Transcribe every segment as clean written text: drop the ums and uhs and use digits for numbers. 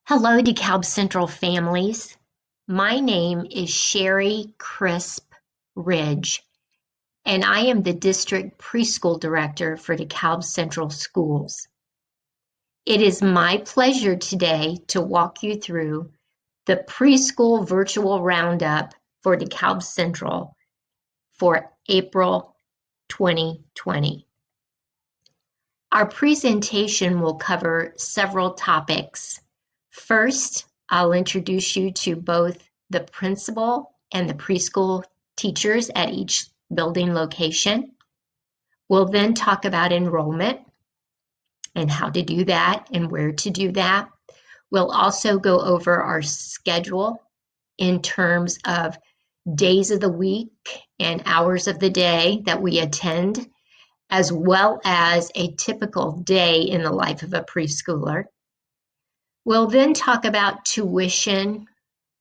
Hello, DeKalb Central families. My name is Sherry Crisp Ridge, and I am the District Preschool Director for DeKalb Central Schools. It is my pleasure today to walk you through the Preschool Virtual Roundup for DeKalb Central for April 2020. Our presentation will cover several topics. First, I'll introduce you to both the principal and the preschool teachers at each building location. We'll then talk about enrollment and how to do that and where to do that. We'll also go over our schedule in terms of days of the week and hours of the day that we attend, as well as a typical day in the life of a preschooler. We'll then talk about tuition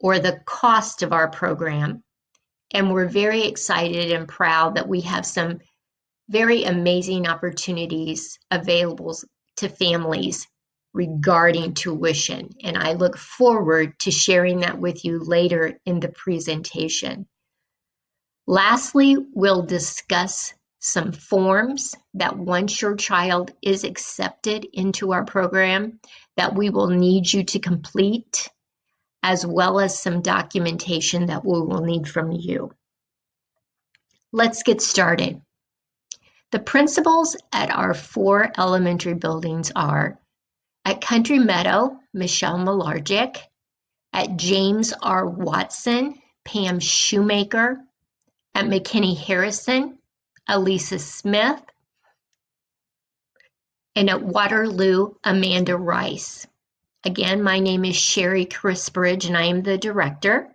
or the cost of our program, and we're very excited and proud that we have some very amazing opportunities available to families regarding tuition, and I look forward to sharing that with you later in the presentation. Lastly, we'll discuss some forms that once your child is accepted into our program that we will need you to complete, as well as some documentation that we will need from you. Let's get started. The principals at our 4 elementary buildings are at Country Meadow, Michelle Malarczyk, at James R. Watson, Pam Shoemaker, at McKinney Harrison, Elisa Smith, and at Waterloo, Amanda Rice. Again, my name is Sherry Crispridge, and I am the director.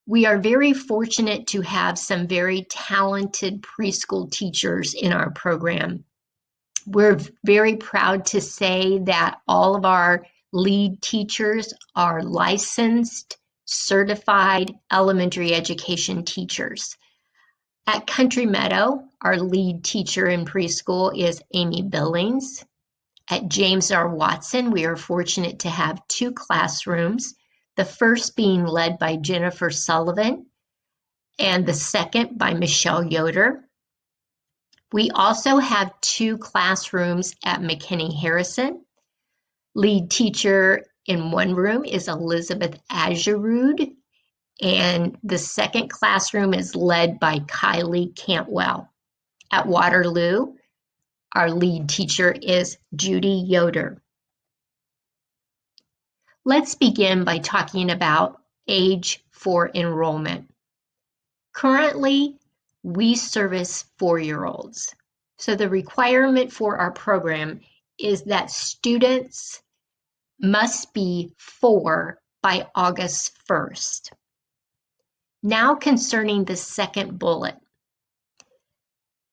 We are very fortunate to have some very talented preschool teachers in our program. We're very proud to say that all of our lead teachers are licensed, certified elementary education teachers. At Country Meadow, our lead teacher in preschool is Amy Billings. At James R. Watson, we are fortunate to have 2 classrooms, the first being led by Jennifer Sullivan and the second by Michelle Yoder. We also have 2 classrooms at McKinney Harrison. Lead teacher in one room is Elizabeth Azurud, and the second classroom is led by Kylie Cantwell. At Waterloo, our lead teacher is Judy Yoder. Let's begin by talking about age for enrollment. Currently, we service 4-year-olds. So the requirement for our program is that students must be 4 by August 1st. Now concerning the second bullet,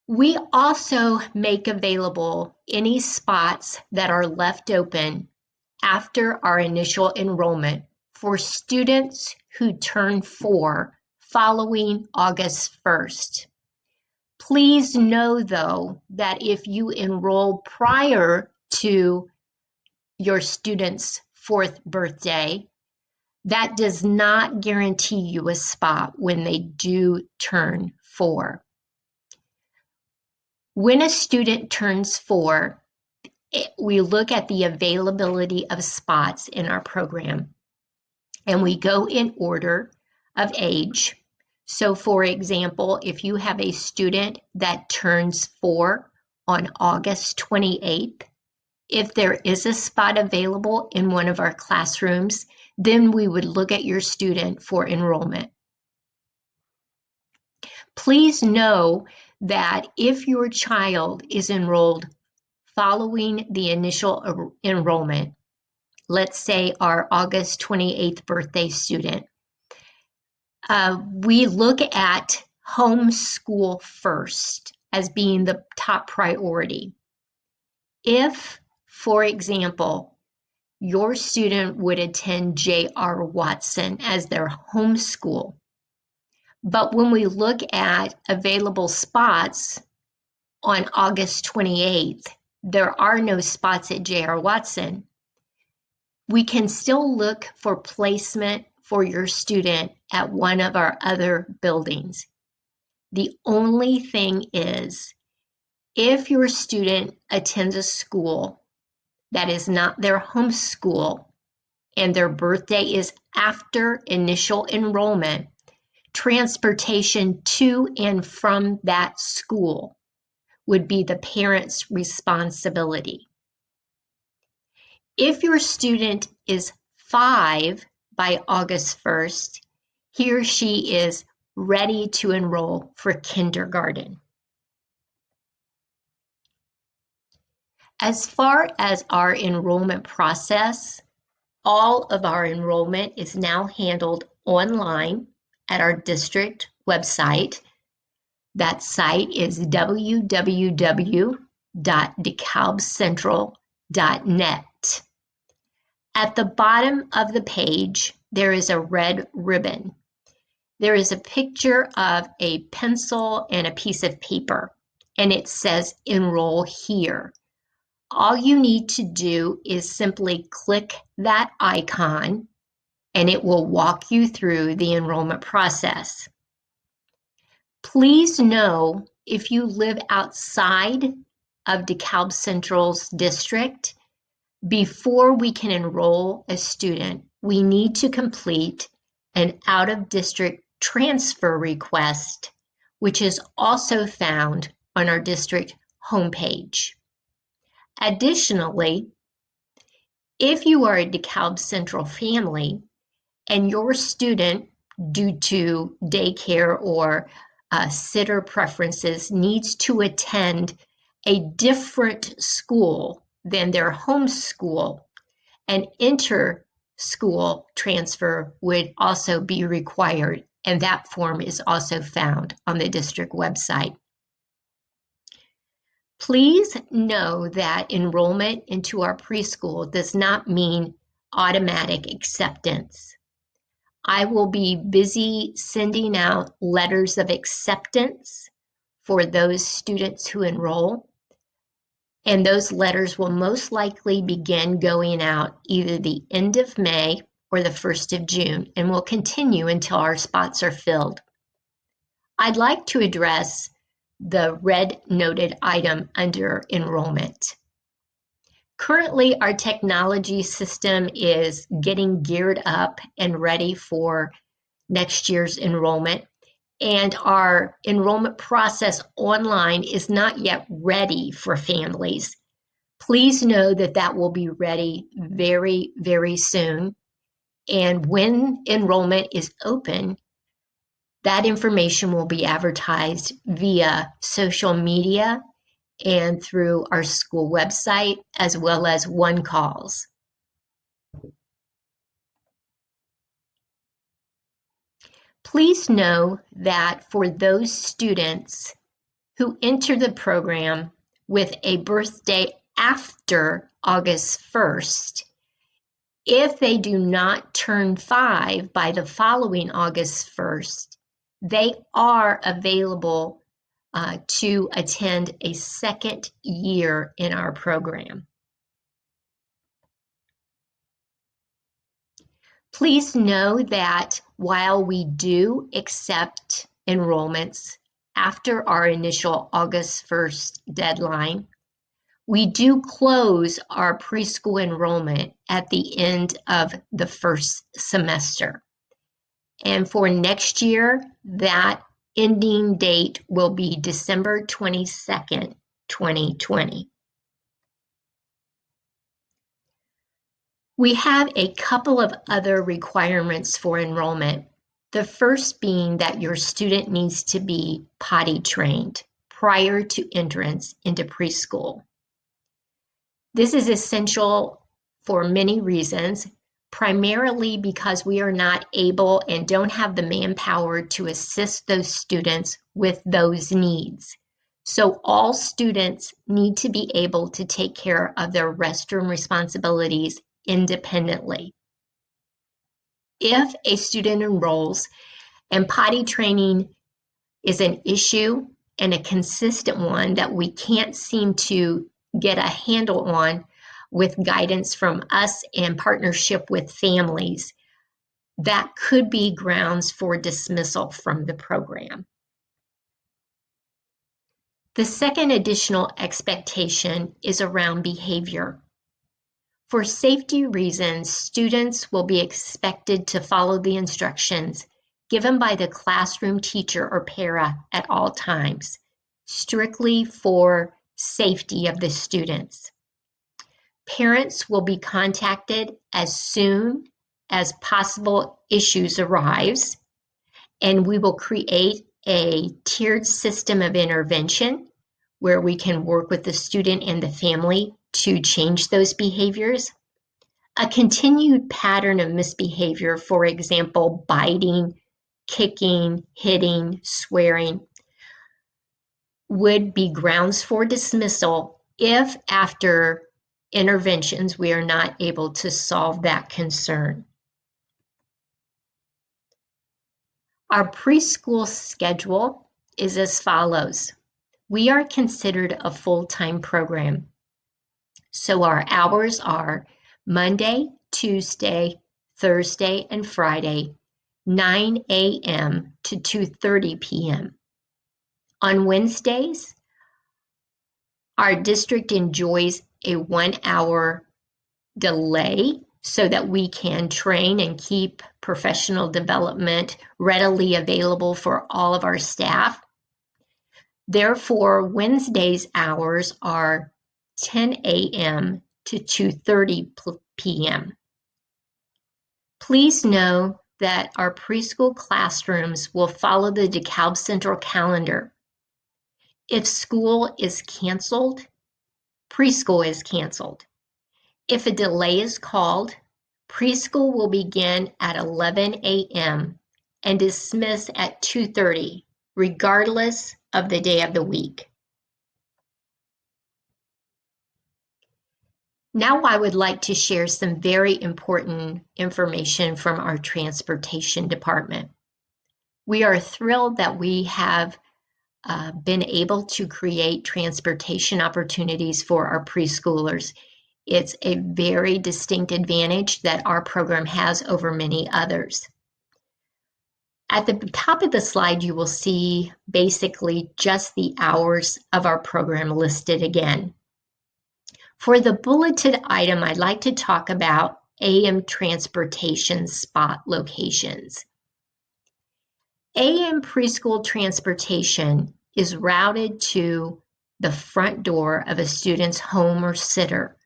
we also make available any spots that are left open after our initial enrollment for students who turn 4 following August 1st. Please know, though, that if you enroll prior to your student's 4th birthday, that does not guarantee you a spot when they do turn 4. When a student turns 4, we look at the availability of spots in our program, and we go in order of age. So for example, if you have a student that turns 4 on August 28th, if there is a spot available in one of our classrooms, then we would look at your student for enrollment. Please know that if your child is enrolled following the initial enrollment, let's say our August 28th birthday student, we look at homeschool first as being the top priority. If, for example, your student would attend J.R. Watson as their homeschool, but when we look at available spots on August 28th, there are no spots at J.R. Watson, we can still look for placement for your student at one of our other buildings. The only thing is, if your student attends a school that is not their home school and their birthday is after initial enrollment, transportation to and from that school would be the parent's responsibility. If your student is 5 by August 1st, he or she is ready to enroll for kindergarten. As far as our enrollment process, all of our enrollment is now handled online at our district website. That site is www.dekalbcentral.net. At the bottom of the page, there is a red ribbon. There is a picture of a pencil and a piece of paper, and it says enroll here. All you need to do is simply click that icon, and it will walk you through the enrollment process. Please know if you live outside of DeKalb Central's district, before we can enroll a student, we need to complete an out-of-district transfer request, which is also found on our district homepage. Additionally, if you are a DeKalb Central family and your student, due to daycare or sitter preferences, needs to attend a different school than their home school, an inter-school transfer would also be required, and that form is also found on the district website. Please know that enrollment into our preschool does not mean automatic acceptance. I will be busy sending out letters of acceptance for those students who enroll, and those letters will most likely begin going out either the end of May or the 1st of June, and will continue until our spots are filled. I'd like to address the red noted item under enrollment. Currently, our technology system is getting geared up and ready for next year's enrollment, and our enrollment process online is not yet ready for families. Please know that that will be ready very, very soon. And when enrollment is open, that information will be advertised via social media and through our school website, as well as one calls. Please know that for those students who enter the program with a birthday after August 1st, if they do not turn 5 by the following August 1st, they are available to attend a second year in our program. Please know that while we do accept enrollments after our initial August 1st deadline, we do close our preschool enrollment at the end of the first semester. And for next year, that ending date will be December 22nd, 2020. We have a couple of other requirements for enrollment. The first being that your student needs to be potty trained prior to entrance into preschool. This is essential for many reasons, primarily because we are not able and don't have the manpower to assist those students with those needs. So all students need to be able to take care of their restroom responsibilities independently. If a student enrolls and potty training is an issue and a consistent one that we can't seem to get a handle on, with guidance from us and partnership with families, that could be grounds for dismissal from the program. The second additional expectation is around behavior. For safety reasons, students will be expected to follow the instructions given by the classroom teacher or para at all times, strictly for safety of the students. Parents will be contacted as soon as possible issues arise, and we will create a tiered system of intervention where we can work with the student and the family to change those behaviors. A continued pattern of misbehavior, for example, biting, kicking, hitting, swearing, would be grounds for dismissal if after interventions we are not able to solve that concern. Our preschool schedule is as follows. We are considered a full-time program. So our hours are Monday, Tuesday, Thursday, and Friday, 9 a.m. to 2:30 p.m. On Wednesdays, our district enjoys a 1-hour delay so that we can train and keep professional development readily available for all of our staff. Therefore, Wednesday's hours are 10 a.m. to 2:30 p.m. Please know that our preschool classrooms will follow the DeKalb Central calendar. If school is canceled, preschool is canceled. If a delay is called, preschool will begin at 11 a.m. and dismiss at 2:30, regardless of the day of the week. Now I would like to share some very important information from our transportation department. We are thrilled that we have been able to create transportation opportunities for our preschoolers. It's a very distinct advantage that our program has over many others. At the top of the slide, you will see basically just the hours of our program listed again. For the bulleted item, I'd like to talk about AM transportation spot locations. AM preschool transportation is routed to the front door of a student's home or sitter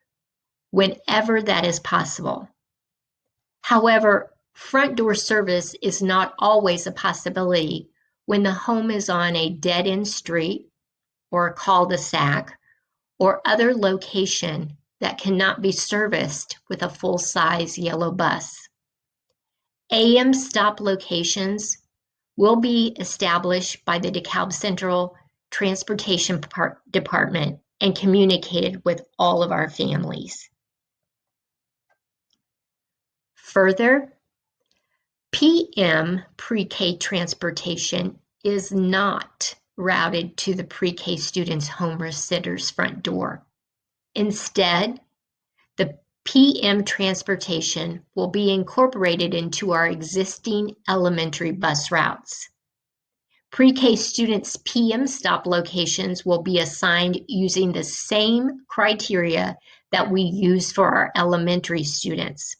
whenever that is possible. However, front door service is not always a possibility when the home is on a dead-end street or a cul-de-sac or other location that cannot be serviced with a full-size yellow bus. AM stop locations will be established by the DeKalb Central Transportation Department and communicated with all of our families. Further, PM pre-K transportation is not routed to the pre-K student's home or sitter's front door. Instead, the PM transportation will be incorporated into our existing elementary bus routes. Pre-K students' PM stop locations will be assigned using the same criteria that we use for our elementary students.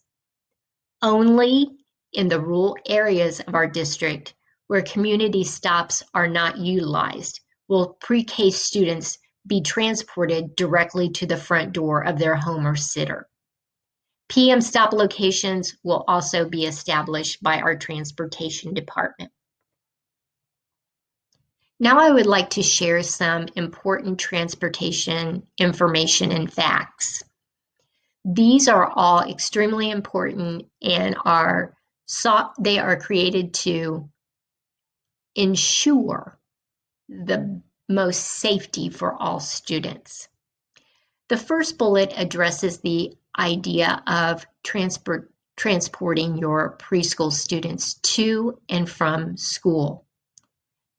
Only in the rural areas of our district where community stops are not utilized will pre-K students be transported directly to the front door of their home or sitter. PM stop locations will also be established by our transportation department. Now I would like to share some important transportation information and facts. These are all extremely important and they are created to ensure the most safety for all students. The first bullet addresses the idea of transporting your preschool students to and from school.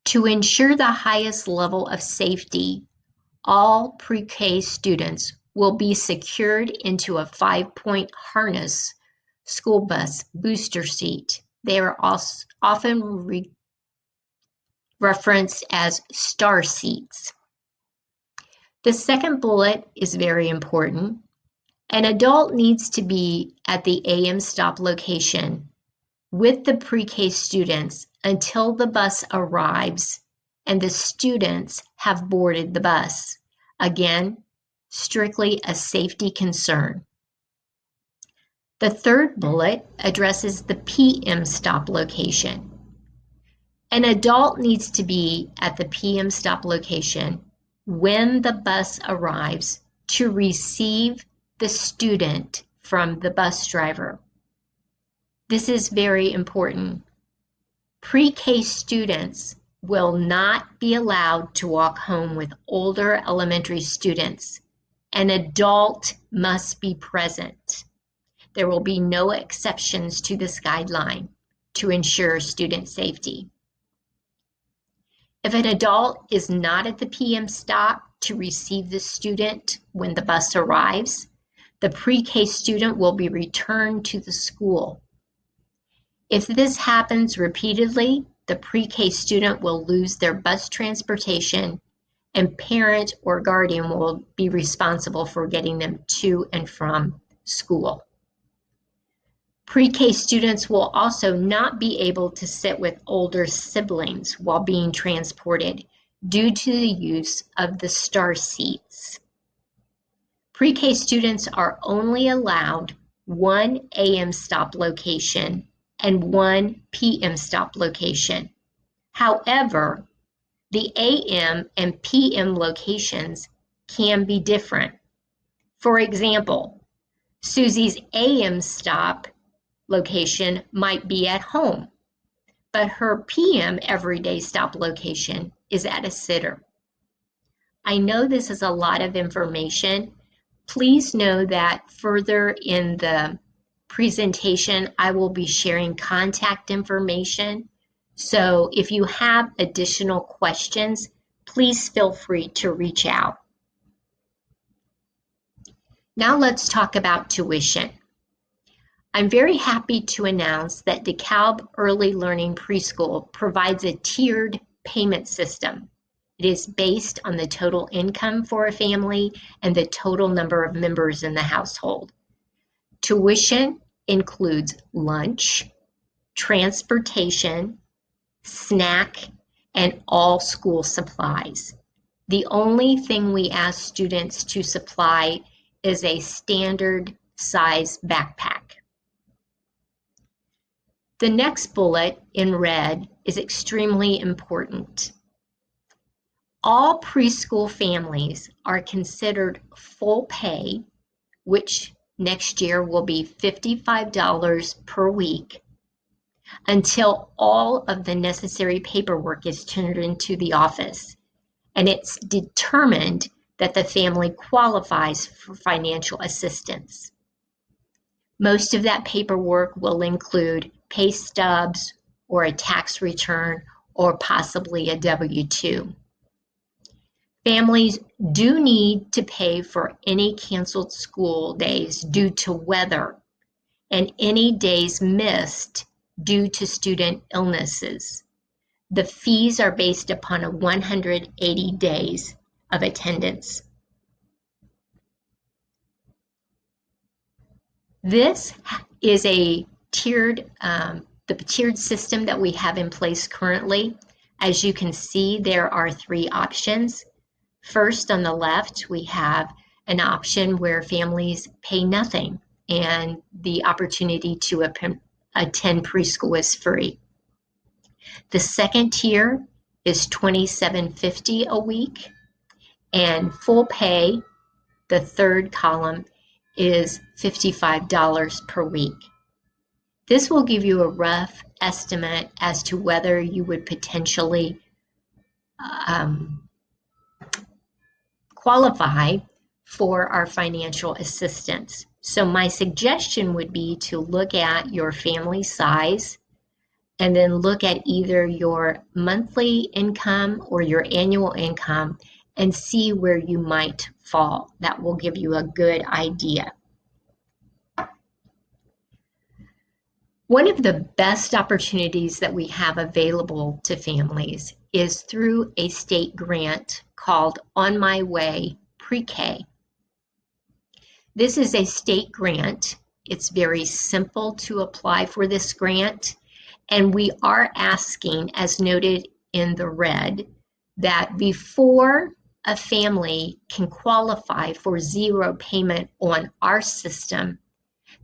To ensure the highest level of safety, all pre-K students will be secured into a 5-point harness school bus booster seat. They are also often referenced as star seats. The second bullet is very important. An adult needs to be at the AM stop location with the pre-K students until the bus arrives and the students have boarded the bus. Again, strictly a safety concern. The third bullet addresses the PM stop location. An adult needs to be at the PM stop location when the bus arrives to receive the student from the bus driver. This is very important. Pre-K students will not be allowed to walk home with older elementary students. An adult must be present. There will be no exceptions to this guideline to ensure student safety. If an adult is not at the PM stop to receive the student when the bus arrives, the pre-K student will be returned to the school. If this happens repeatedly, the pre-K student will lose their bus transportation and parent or guardian will be responsible for getting them to and from school. Pre-K students will also not be able to sit with older siblings while being transported due to the use of the star seats. Pre-K students are only allowed one AM stop location and one PM stop location. However, the AM and PM locations can be different. For example, Susie's AM stop location might be at home, but her PM everyday stop location is at a sitter. I know this is a lot of information. Please know that further in the presentation, I will be sharing contact information. So if you have additional questions, please feel free to reach out. Now let's talk about tuition. I'm very happy to announce that DeKalb Early Learning Preschool provides a tiered payment system. It is based on the total income for a family and the total number of members in the household. Tuition includes lunch, transportation, snack, and all school supplies. The only thing we ask students to supply is a standard size backpack. The next bullet in red is extremely important. All preschool families are considered full pay, which next year will be $55 per week, until all of the necessary paperwork is turned into the office, and it's determined that the family qualifies for financial assistance. Most of that paperwork will include pay stubs or a tax return or possibly a W-2. Families do need to pay for any canceled school days due to weather and any days missed due to student illnesses. The fees are based upon 180 days of attendance. This is a tiered, the tiered system that we have in place currently. As you can see, there are 3 options. First, on the left, we have an option where families pay nothing and the opportunity to attend preschool is free. The second tier is $27.50 a week, and full pay, the third column, is $55 per week. This will give you a rough estimate as to whether you would potentially qualify for our financial assistance. So my suggestion would be to look at your family size and then look at either your monthly income or your annual income and see where you might fall. That will give you a good idea. One of the best opportunities that we have available to families is through a state grant called On My Way PreK. This is a state grant. It's very simple to apply for this grant, and we are asking, as noted in the red, that before a family can qualify for zero payment on our system,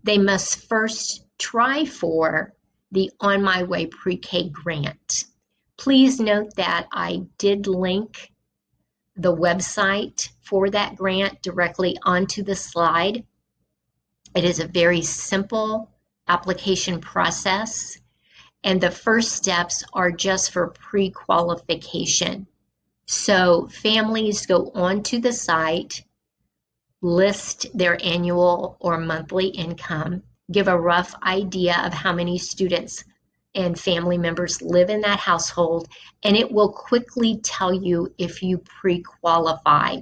they must first try for the On My Way PreK grant. Please note that I did link the website for that grant directly onto the slide. It is a very simple application process, and the first steps are just for pre-qualification. So families go onto the site, list their annual or monthly income, give a rough idea of how many students and family members live in that household, and it will quickly tell you if you pre-qualify.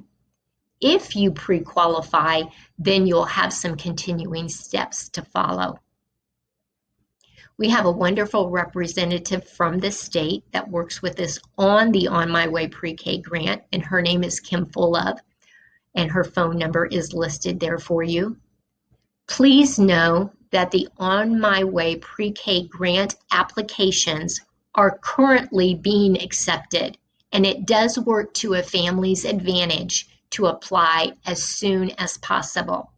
If you pre-qualify, then you'll have some continuing steps to follow. We have a wonderful representative from the state that works with us on the On My Way PreK grant, and her name is Kim Fullove, and her phone number is listed there for you. Please know that the On My Way PreK grant applications are currently being accepted, and it does work to a family's advantage to apply as soon as possible.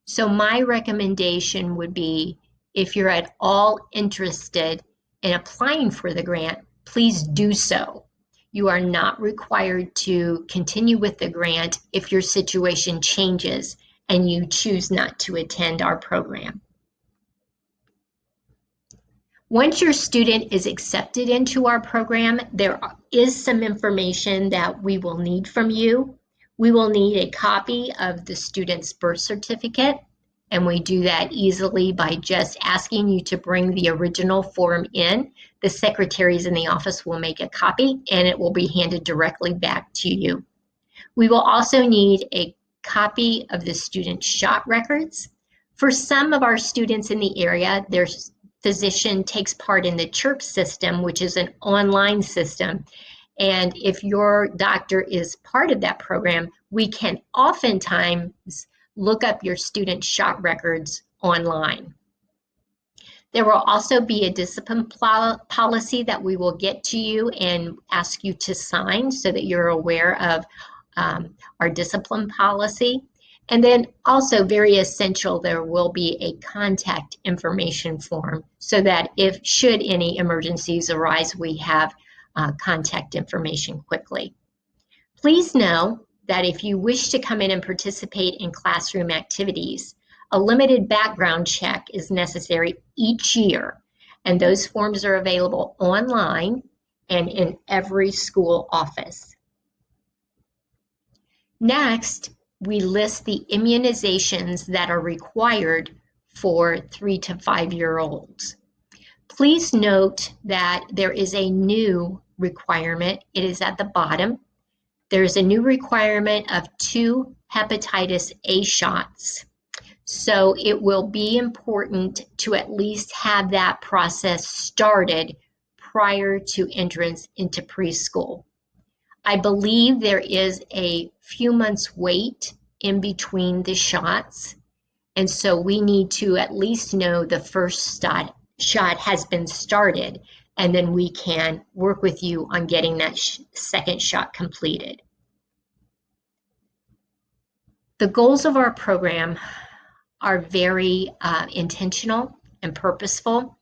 So my recommendation would be, if you're at all interested in applying for the grant, please do so. You are not required to continue with the grant if your situation changes and you choose not to attend our program. Once your student is accepted into our program, there is some information that we will need from you. We will need a copy of the student's birth certificate, and we do that easily by just asking you to bring the original form in. The secretaries in the office will make a copy, and it will be handed directly back to you. We will also need a copy of the student's shot records. For some of our students in the area, their physician takes part in the CHIRP system, which is an online system. And if your doctor is part of that program, we can oftentimes look up your student shot records online. There will also be a discipline policy that we will get to you and ask you to sign so that you're aware of our discipline policy. And then also very essential, there will be a contact information form so that should any emergencies arise, we have contact information quickly. Please know that if you wish to come in and participate in classroom activities, a limited background check is necessary each year, and those forms are available online and in every school office. Next, we list the immunizations that are required for 3 to 5-year-olds. Please note that there is a new requirement. It is at the bottom. There's a new requirement of 2 hepatitis A shots. So it will be important to at least have that process started prior to entrance into preschool. I believe there is a few months wait in between the shots, and so we need to at least know the first shot has been started, and then we can work with you on getting that second shot completed. The goals of our program are very intentional and purposeful.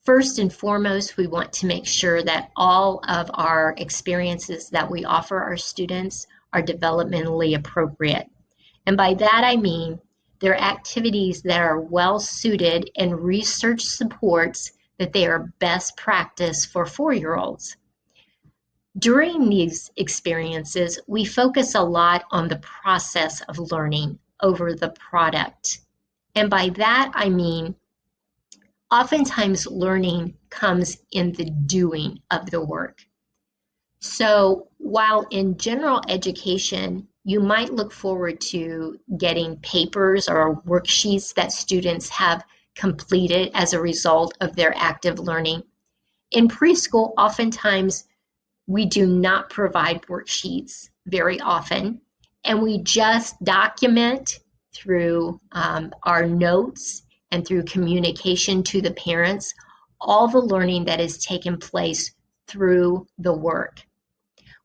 First and foremost, we want to make sure that all of our experiences that we offer our students are developmentally appropriate. And by that I mean they're activities that are well suited and research supports that they are best practice for 4-year-olds. During these experiences, we focus a lot on the process of learning over the product. And by that I mean oftentimes learning comes in the doing of the work. So while in general education, you might look forward to getting papers or worksheets that students have completed as a result of their active learning. In preschool, oftentimes we do not provide worksheets very often, and we just document through our notes and through communication to the parents all the learning that has taken place through the work.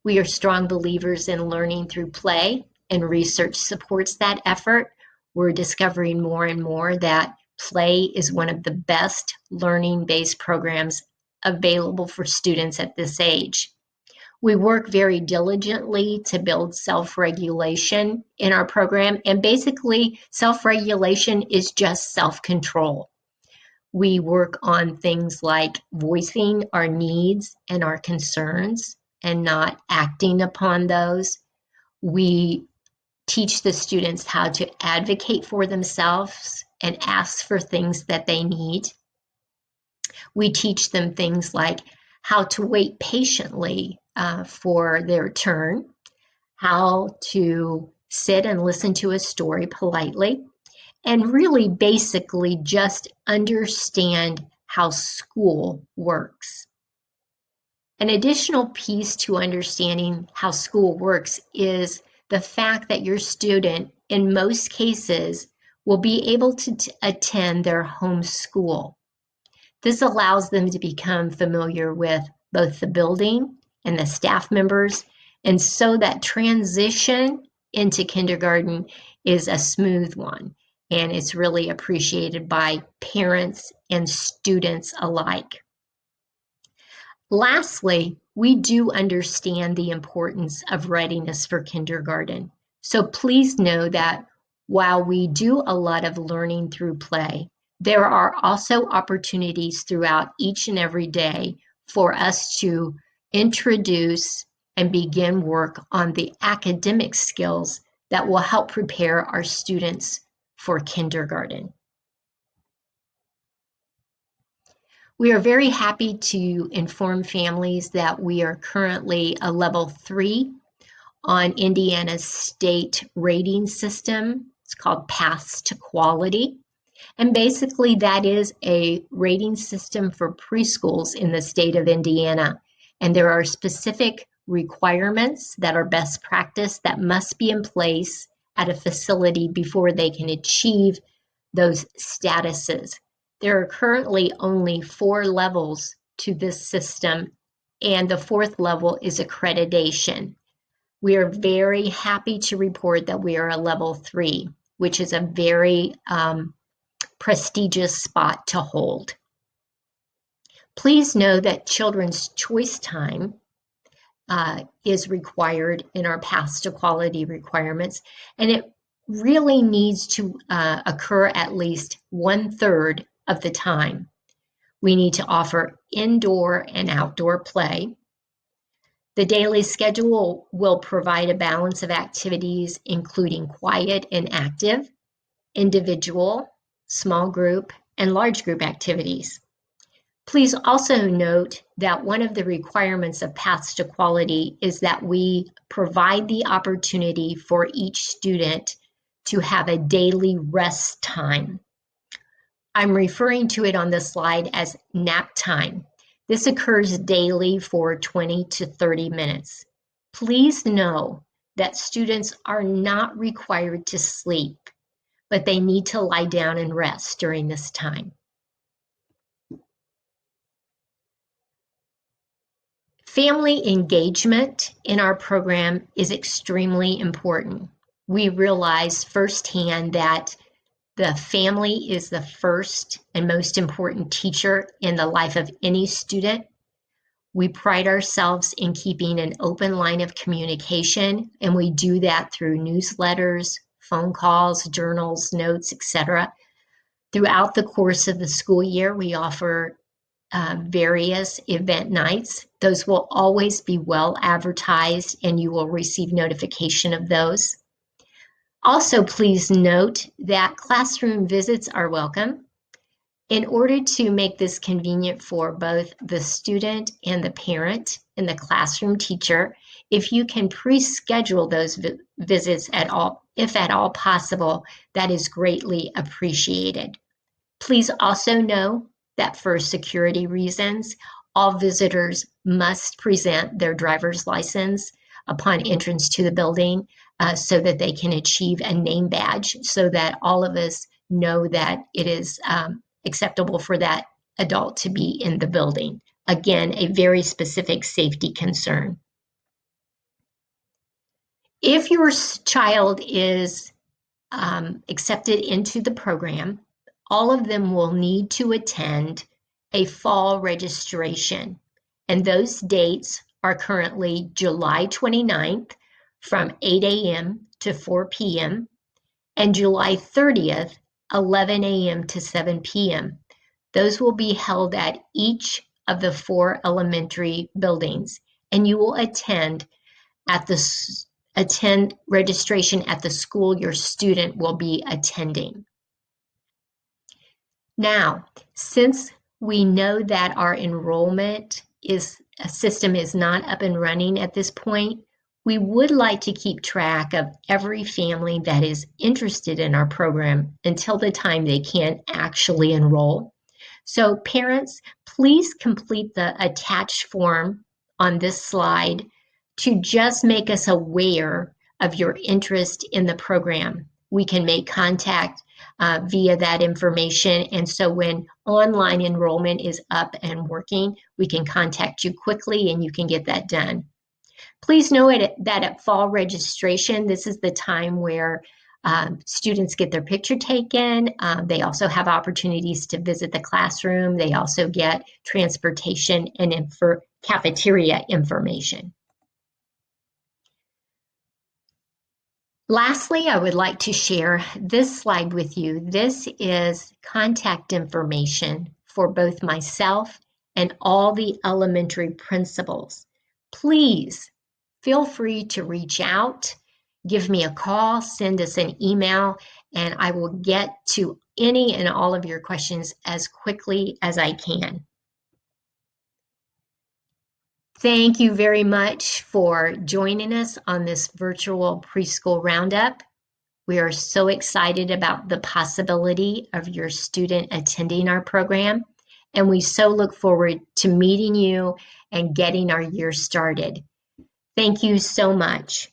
We are strong believers in learning through play, and research supports that effort. We're discovering more and more that play is one of the best learning-based programs available for students at this age. We work very diligently to build self-regulation in our program, and basically self-regulation is just self-control. We work on things like voicing our needs and our concerns and not acting upon those. We teach the students how to advocate for themselves and ask for things that they need. We teach them things like how to wait patiently for their turn, how to sit and listen to a story politely, and really basically just understand how school works. An additional piece to understanding how school works is the fact that your student, in most cases, will be able to attend their home school. This allows them to become familiar with both the building and the staff members, and so that transition into kindergarten is a smooth one, and it's really appreciated by parents and students alike. Lastly, we do understand the importance of readiness for kindergarten. So please know that while we do a lot of learning through play, there are also opportunities throughout each and every day for us to introduce and begin work on the academic skills that will help prepare our students for kindergarten. We are very happy to inform families that we are currently a level 3 on Indiana's state rating system. It's called Paths to Quality. And basically that is a rating system for preschools in the state of Indiana. And there are specific requirements that are best practice that must be in place at a facility before they can achieve those statuses. There are currently only 4 levels to this system, and the 4th level is accreditation. We are very happy to report that we are a level 3, which is a very prestigious spot to hold. Please know that children's choice time is required in our Paths to Quality requirements, and it really needs to occur at least 1/3 of the time. We need to offer indoor and outdoor play. The daily schedule will provide a balance of activities, including quiet and active, individual, small group, and large group activities. Please also note that one of the requirements of Paths to Quality is that we provide the opportunity for each student to have a daily rest time. I'm referring to it on this slide as nap time. This occurs daily for 20 to 30 minutes. Please know that students are not required to sleep, but they need to lie down and rest during this time. Family engagement in our program is extremely important. We realize firsthand that the family is the first and most important teacher in the life of any student. We pride ourselves in keeping an open line of communication, and we do that through newsletters, phone calls, journals, notes, etc. Throughout the course of the school year, we offer various event nights. Those will always be well advertised, and you will receive notification of those. Also, please note that classroom visits are welcome. In order to make this convenient for both the student and the parent, in the classroom teacher. If you can pre-schedule those visits at all, if at all possible, that is greatly appreciated. Please also know that for security reasons, all visitors must present their driver's license upon entrance to the building so that they can achieve a name badge so that all of us know that it is acceptable for that adult to be in the building. Again, a very specific safety concern. If your child is accepted into the program, all of them will need to attend a fall registration. And those dates are currently July 29th from 8 a.m. to 4 p.m. and July 30th, 11 a.m. to 7 p.m. Those will be held at each of the 4 elementary buildings, and you will attend registration at the school your student will be attending. Now, since we know that our enrollment system is not up and running at this point, we would like to keep track of every family that is interested in our program until the time they can actually enroll. So parents, please complete the attached form on this slide to just make us aware of your interest in the program. We can make contact via that information, and so when online enrollment is up and working, we can contact you quickly and you can get that done. Please know that at fall registration, this is the time where students get their picture taken. They also have opportunities to visit the classroom. They also get transportation and cafeteria information. Lastly, I would like to share this slide with you. This is contact information for both myself and all the elementary principals. Please feel free to reach out, give me a call, send us an email, and I will get to any and all of your questions as quickly as I can. Thank you very much for joining us on this virtual preschool roundup. We are so excited about the possibility of your student attending our program, and we so look forward to meeting you and getting our year started. Thank you so much.